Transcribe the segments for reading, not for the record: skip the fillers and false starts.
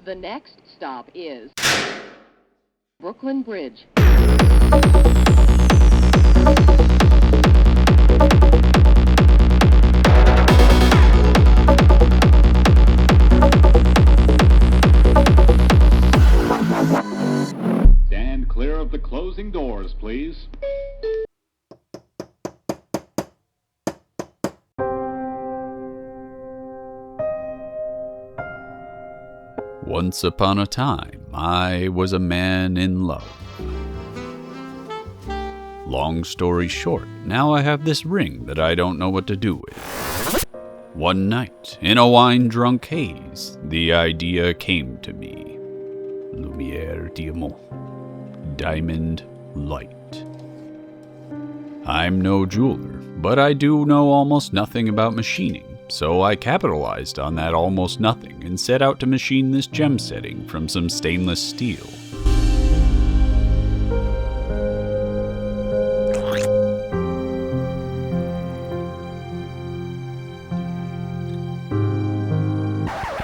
The next stop is Brooklyn Bridge. Stand clear of the closing doors, please. Once upon a time, I was a man in love. Long story short, now I have this ring that I don't know what to do with. One night, in a wine-drunk haze, the idea came to me. Lumière diamant. Diamond light. I'm no jeweler, but I do know almost nothing about machining. So I capitalized on that almost nothing and set out to machine this gem setting from some stainless steel.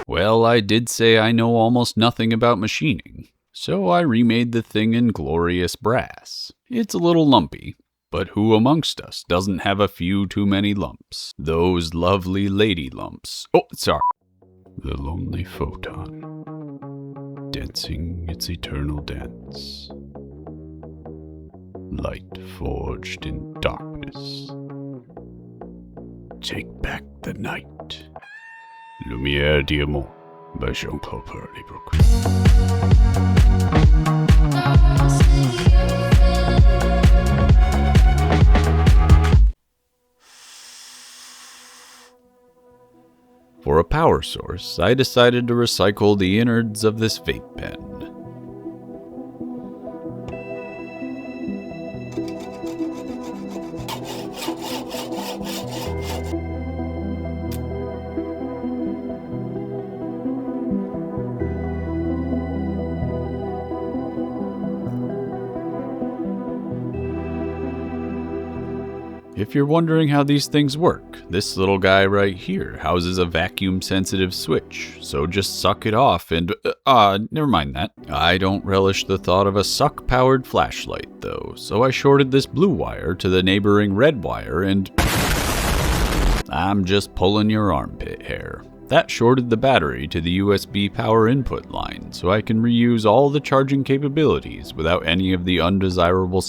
Well, I did say I know almost nothing about machining, so I remade the thing in glorious brass. It's a little lumpy. But who amongst us doesn't have a few too many lumps? Those lovely lady lumps. Oh, sorry. The lonely photon, dancing its eternal dance. Light forged in darkness. Take back the night. Lumière diamant by Jean-Claude Perlybrook. For a power source, I decided to recycle the innards of this vape pen. If you're wondering how these things work, this little guy right here houses a vacuum-sensitive switch, so just suck it off and... never mind that. I don't relish the thought of a suck-powered flashlight, though, so I shorted this blue wire to the neighboring red wire and... I'm just pulling your armpit hair. That shorted the battery to the USB power input line, so I can reuse all the charging capabilities without any of the undesirable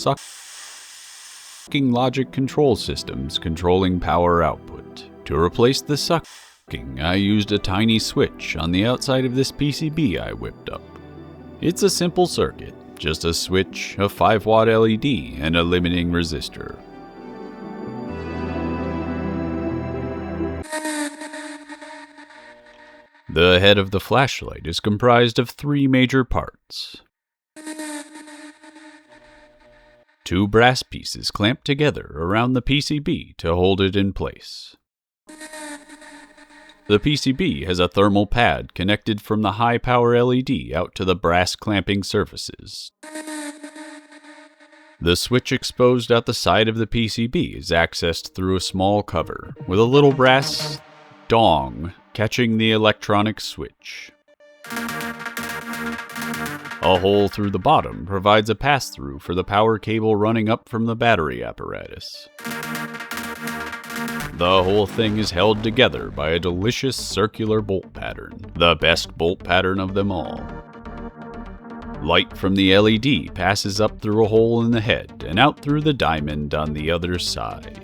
logic control systems controlling power output. To replace the sucking, I used a tiny switch on the outside of this PCB I whipped up. It's a simple circuit, just a switch, a 5-watt LED, and a limiting resistor. The head of the flashlight is comprised of 3 major parts. 2 brass pieces clamped together around the PCB to hold it in place. The PCB has a thermal pad connected from the high-power LED out to the brass clamping surfaces. The switch exposed out the side of the PCB is accessed through a small cover, with a little brass dong catching the electronic switch. A hole through the bottom provides a pass-through for the power cable running up from the battery apparatus. The whole thing is held together by a delicious circular bolt pattern, the best bolt pattern of them all. Light from the LED passes up through a hole in the head and out through the diamond on the other side.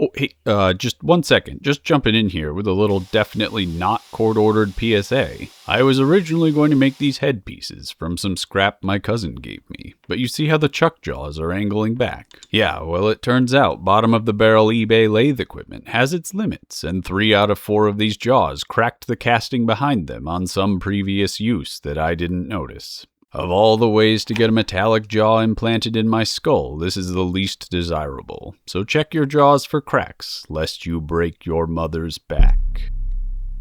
Oh, hey, just 1 second. Just jumping in here with a little definitely not court-ordered PSA. I was originally going to make these headpieces from some scrap my cousin gave me, but you see how the chuck jaws are angling back? Yeah, well, it turns out bottom-of-the-barrel eBay lathe equipment has its limits, and 3 out of 4 of these jaws cracked the casting behind them on some previous use that I didn't notice. Of all the ways to get a metallic jaw implanted in my skull, this is the least desirable. So check your jaws for cracks, lest you break your mother's back.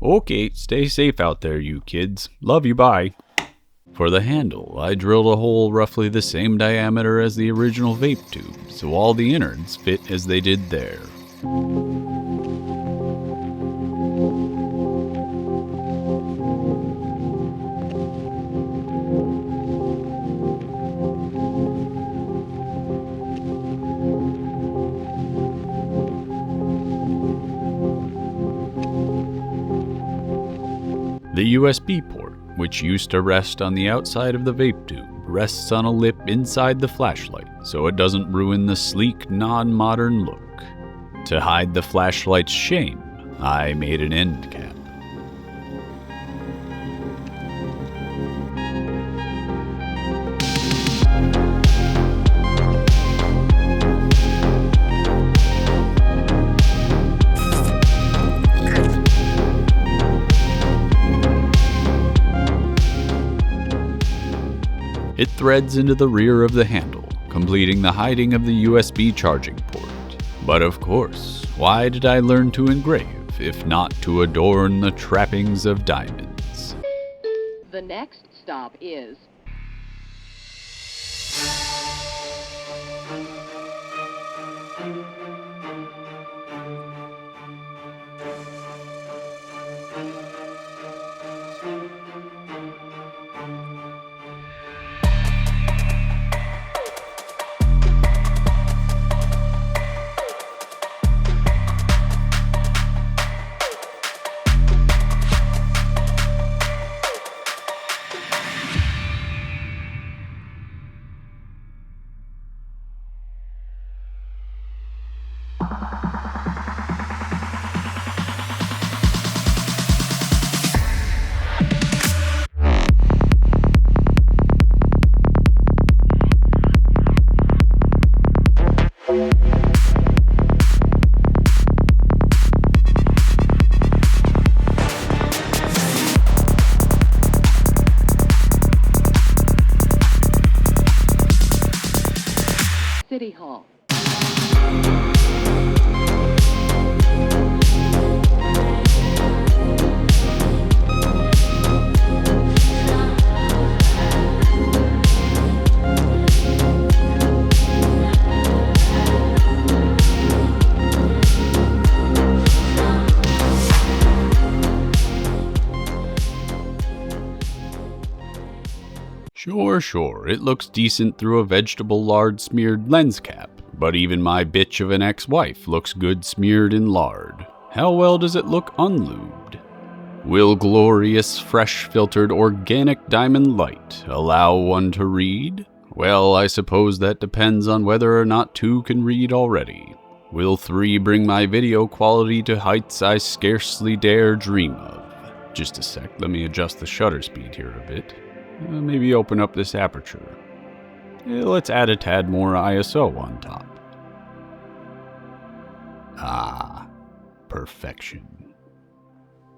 Okay, stay safe out there, you kids. Love you, bye. For the handle, I drilled a hole roughly the same diameter as the original vape tube, so all the innards fit as they did there. The USB port, which used to rest on the outside of the vape tube, rests on a lip inside the flashlight, so it doesn't ruin the sleek, non-modern look. To hide the flashlight's shame, I made an end cap. It threads into the rear of the handle, completing the hiding of the USB charging port. But of course, why did I learn to engrave, if not to adorn the trappings of diamonds? The next stop is... City Hall. Sure, it looks decent through a vegetable lard smeared lens cap, but even my bitch of an ex-wife looks good smeared in lard. How well does it look unlubed? Will glorious, fresh-filtered organic diamond light allow one to read? Well, I suppose that depends on whether or not 2 can read already. Will 3 bring my video quality to heights I scarcely dare dream of? Just a sec, let me adjust the shutter speed here a bit. Maybe open up this aperture. Let's add a tad more ISO on top. Ah, perfection.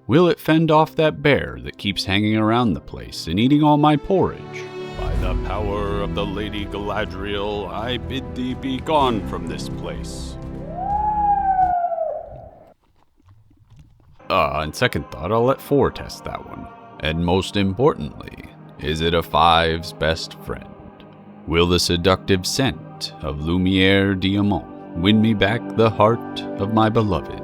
Will it fend off that bear that keeps hanging around the place and eating all my porridge? By the power of the Lady Galadriel, I bid thee be gone from this place. On second thought, I'll let 4 test that one. And most importantly, is it a 5's best friend? Will the seductive scent of Lumiere Diamant win me back the heart of my beloved?